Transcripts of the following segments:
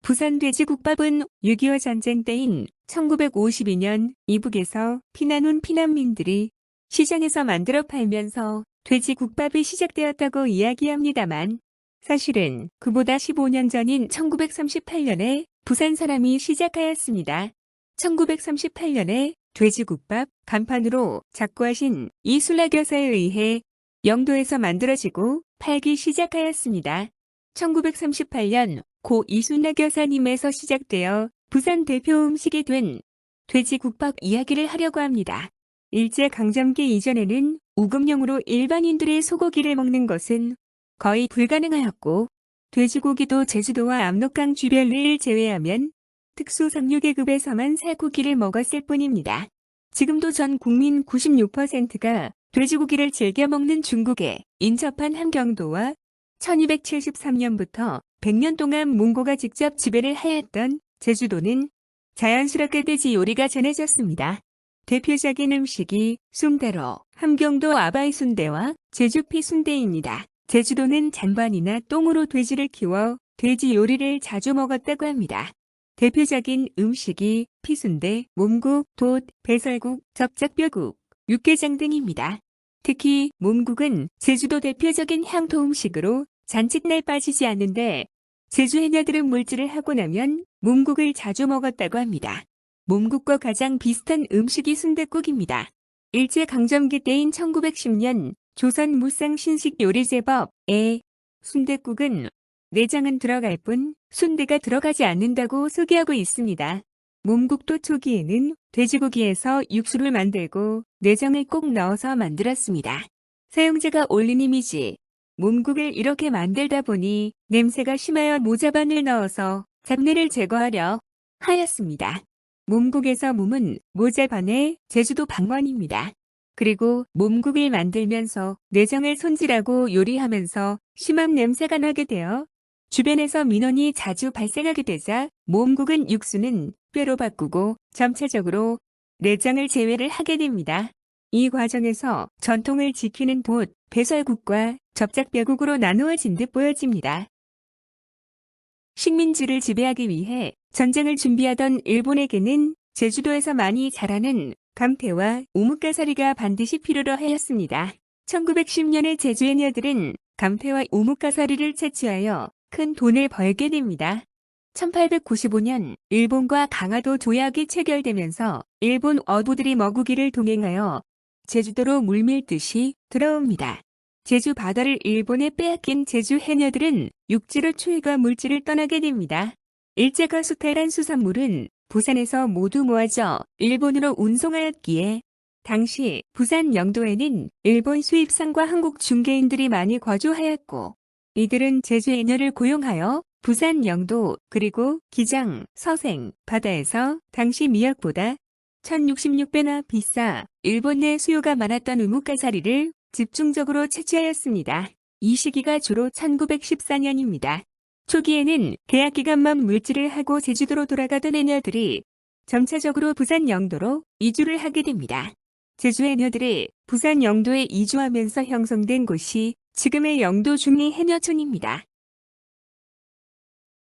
부산 돼지국밥은 6.25 전쟁 때인 1952년 이북에서 피난 온 피난민들이 시장에서 만들어 팔면서 돼지국밥이 시작되었다고 이야기합니다만 사실은 그보다 15년 전인 1938년에 부산 사람이 시작하였습니다. 1938년에 돼지국밥 간판으로 작고하신 이순락 여사에 의해 영도에서 만들어지고 팔기 시작하였습니다. 1938년 고 이순락 여사님에서 시작되어 부산 대표 음식이 된 돼지국밥 이야기를 하려고 합니다. 일제강점기 이전에는 우금용으로 일반인들의 소고기를 먹는 것은 거의 불가능하였고 돼지고기도 제주도와 압록강 주변을 제외하면 특수상류계급에서만 살코기를 먹었을 뿐입니다. 지금도 전 국민 96%가 돼지고기를 즐겨 먹는 중국에 인접한 함경도와 1273년부터 100년 동안 몽고가 직접 지배를 하였던 제주도는 자연스럽게 돼지 요리가 전해졌습니다. 대표적인 음식이 순대로 함경도 아바이 순대와 제주피 순대입니다. 제주도는 잔반이나 똥으로 돼지를 키워 돼지 요리를 자주 먹었다고 합니다. 대표적인 음식이 피순대, 몸국, 돛, 배설국, 접작뼈국, 육개장 등입니다. 특히 몸국은 제주도 대표적인 향토 음식으로 잔칫날 빠지지 않는데 제주 해녀들은 물질을 하고 나면 몸국을 자주 먹었다고 합니다. 몸국과 가장 비슷한 음식이 순댓국입니다. 일제강점기 때인 1910년 조선 무쌍신식 요리제법에 순댓국은 내장은 들어갈 뿐 순대가 들어가지 않는다고 소개하고 있습니다. 몸국도 초기에는 돼지고기에서 육수를 만들고 내장을 꼭 넣어서 만들었습니다. 사용자가 올린 이미지, 몸국을 이렇게 만들다 보니 냄새가 심하여 모자반을 넣어서 잡내를 제거하려 하였습니다. 몸국에서 몸은 모자반의 제주도 방언입니다. 그리고 몸국을 만들면서 내장을 손질하고 요리하면서 심한 냄새가 나게 되어 주변에서 민원이 자주 발생하게 되자 몸국은 육수는 뼈로 바꾸고 점차적으로 내장을 제외를 하게 됩니다. 이 과정에서 전통을 지키는 돛, 배설국과 접작뼈국으로 나누어진 듯 보여집니다. 식민지를 지배하기 위해 전쟁을 준비하던 일본에게는 제주도에서 많이 자라는 감태와 우뭇가사리가 반드시 필요로 하였습니다. 1910년에 제주 해녀들은 감태와 우뭇가사리를 채취하여 큰 돈을 벌게 됩니다. 1895년 일본과 강화도 조약이 체결되면서 일본 어부들이 머구기를 동행하여 제주도로 물밀듯이 들어옵니다. 제주 바다를 일본에 빼앗긴 제주 해녀들은 육지로 추위가 물질을 떠나게 됩니다. 일제가 수탈한 수산물은 부산에서 모두 모아져 일본으로 운송하였기에 당시 부산 영도에는 일본 수입상과 한국 중개인들이 많이 거주하였고 이들은 제주 해녀를 고용하여 부산 영도 그리고 기장, 서생, 바다에서 당시 미역보다 1066배나 비싸 일본 내 수요가 많았던 우뭇가사리를 집중적으로 채취하였습니다. 이 시기가 주로 1914년입니다. 초기에는 계약 기간만 물질을 하고 제주도로 돌아가던 해녀들이 점차적으로 부산 영도로 이주를 하게 됩니다. 제주 해녀들이 부산 영도에 이주하면서 형성된 곳이 지금의 영도 중리 해녀촌입니다.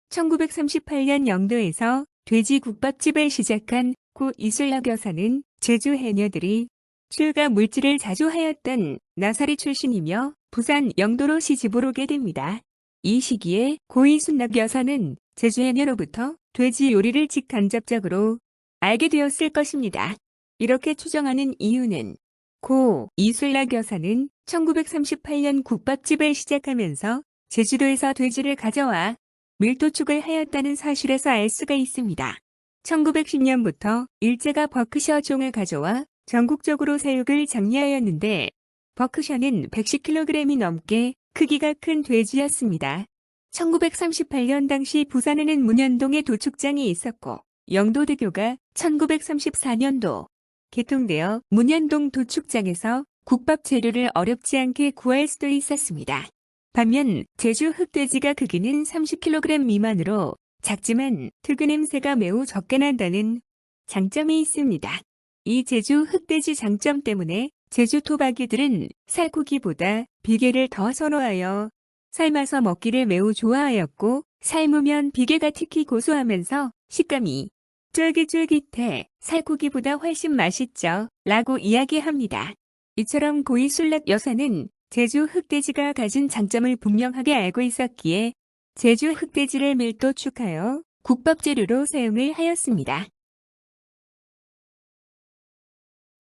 1938년 영도에서 돼지국밥집을 시작한 고 이순락 여사는 제주 해녀들이 출가 물질을 자주 하였던 나사리 출신이며 부산 영도로 시집을 오게 됩니다. 이 시기에 고 이순락 여사는 제주 해녀로부터 돼지 요리를 직간접적으로 알게 되었을 것입니다. 이렇게 추정하는 이유는 고 이순락 여사는 1938년 국밥집을 시작하면서 제주도에서 돼지를 가져와 밀도축을 하였다는 사실에서 알 수가 있습니다. 1910년부터 일제가 버크셔 종을 가져와 전국적으로 사육을 장려하였는데 버크셔는 110kg이 넘게 크기가 큰 돼지였습니다. 1938년 당시 부산에는 문현동에 도축장이 있었고 영도대교가 1934년도 개통되어 문현동 도축장에서 국밥 재료를 어렵지 않게 구할 수도 있었습니다. 반면 제주 흑돼지가 크기는 30kg 미만으로 작지만 특유 냄새가 매우 적게 난다는 장점이 있습니다. 이 제주 흑돼지 장점 때문에 제주 토박이들은 살코기보다 비계를 더 선호하여 삶아서 먹기를 매우 좋아하였고 삶으면 비계가 특히 고소하면서 식감이 쫄깃쫄깃해 살코기보다 훨씬 맛있죠. 라고 이야기합니다. 이처럼 고이 술락 여사는 제주 흑돼지가 가진 장점을 분명하게 알고 있었기에 제주 흑돼지를 밀도축하여 국밥 재료로 사용을 하였습니다.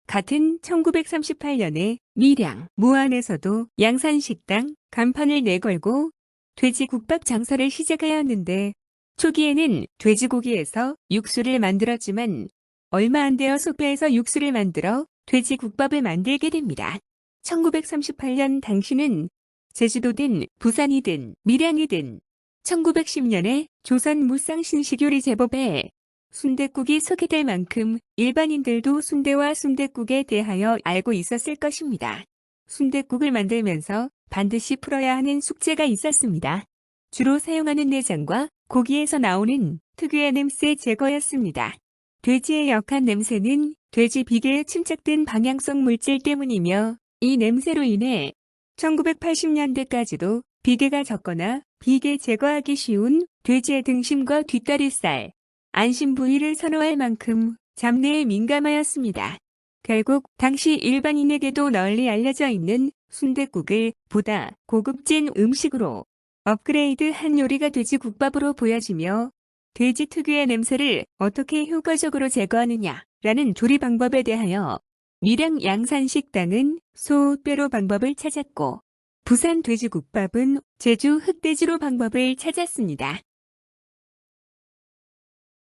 같은 1938년에 밀양, 무안에서도 양산식당 간판을 내걸고 돼지국밥 장사를 시작하였는데 초기에는 돼지고기에서 육수를 만들었지만 얼마 안 되어 속배에서 육수를 만들어 돼지국밥을 만들게 됩니다. 1938년 당시는 제주도든 부산이든 밀양이든 1910년에 조선 무쌍신식요리 제법에 순댓국이 소개될 만큼 일반인들도 순대와 순댓국에 대하여 알고 있었을 것입니다. 순댓국을 만들면서 반드시 풀어야 하는 숙제가 있었습니다. 주로 사용하는 내장과 고기에서 나오는 특유의 냄새 제거였습니다. 돼지의 역한 냄새는 돼지 비계에 침착된 방향성 물질 때문이며 이 냄새로 인해 1980년대까지도 비계가 적거나 비계 제거하기 쉬운 돼지의 등심과 뒷다리살, 안심 부위를 선호할 만큼 잡내에 민감하였습니다. 결국 당시 일반인에게도 널리 알려져 있는 순댓국을 보다 고급진 음식으로 업그레이드한 요리가 돼지국밥으로 보여지며 돼지 특유의 냄새를 어떻게 효과적으로 제거하느냐라는 조리 방법에 대하여 밀양 양산식당은 소뼈로 방법을 찾았고 부산 돼지국밥은 제주 흑돼지로 방법을 찾았습니다.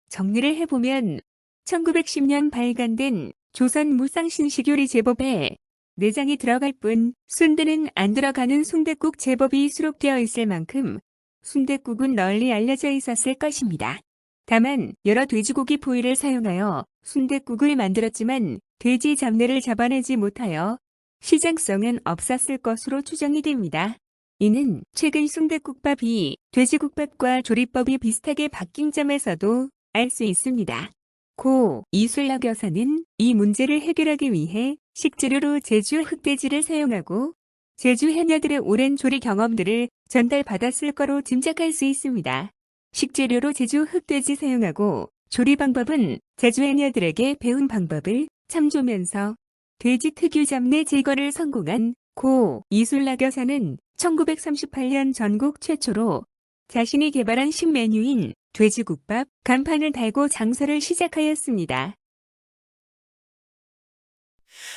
정리를 해보면 1910년 발간된 조선 무쌍신식요리 제법에 내장이 들어갈 뿐 순대는 안 들어가는 순댓국 제법이 수록되어 있을 만큼 순댓국은 널리 알려져 있었을 것입니다. 다만 여러 돼지고기 부위를 사용하여 순댓국을 만들었지만 돼지 잡내를 잡아내지 못하여 시장성은 없었을 것으로 추정이 됩니다. 이는 최근 순댓국밥이 돼지국밥과 조리법이 비슷하게 바뀐 점에서도 알 수 있습니다. 고 이술락 여사는 이 문제를 해결하기 위해 식재료로 제주 흑돼지를 사용하고 제주 해녀들의 오랜 조리 경험들을 전달받았을 거로 짐작할 수 있습니다. 식재료로 제주 흑돼지 사용하고 조리 방법은 제주 해녀들에게 배운 방법을 참조면서 돼지 특유 잡내 제거를 성공한 고 이술락 여사는 1938년 전국 최초로 자신이 개발한 신메뉴인 돼지국밥 간판을 달고 장사를 시작하였습니다.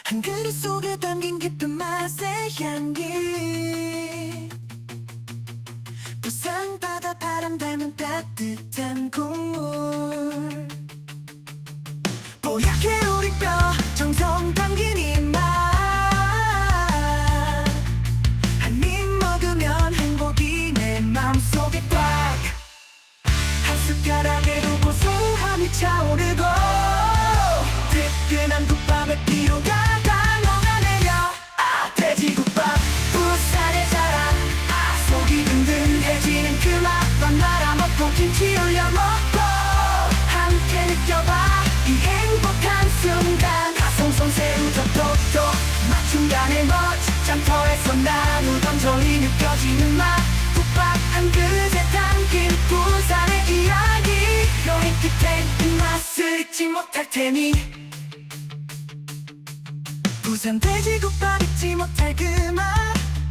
한 그릇 속에 담긴 깊은 맛의 향기 부산 바다 바람 닮은 따뜻한 국물 뽀얗게 우린 뼈 정성 담긴 이 맛 한 입 먹으면 행복이 내 맘속에 꽉 한 숟가락에도 고소함이 차오르고 뜨끈한 국밥의 피로가 다 녹아내려 돼지국밥 부산의 자랑 속이 든든해지는 그 맛만 말아먹고 김치 올려 먹고 함께 느껴봐 이 행복한 순간 가성송 새우젓도 맛 중간에 멋 장터에서 나누던 저리 느껴지는 맛 국밥 한 그릇에 담긴 부산의 이야기 여행 끝엔 이 맛을 잊지 못할 테니 부산 돼지국밥 잊지 못할 그 맛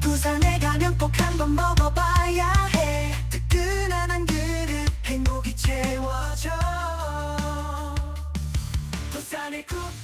부산에 가면 꼭 한번 먹어봐야 해 뜨끈한 한 그릇 행복이 채워져 부산의 국밥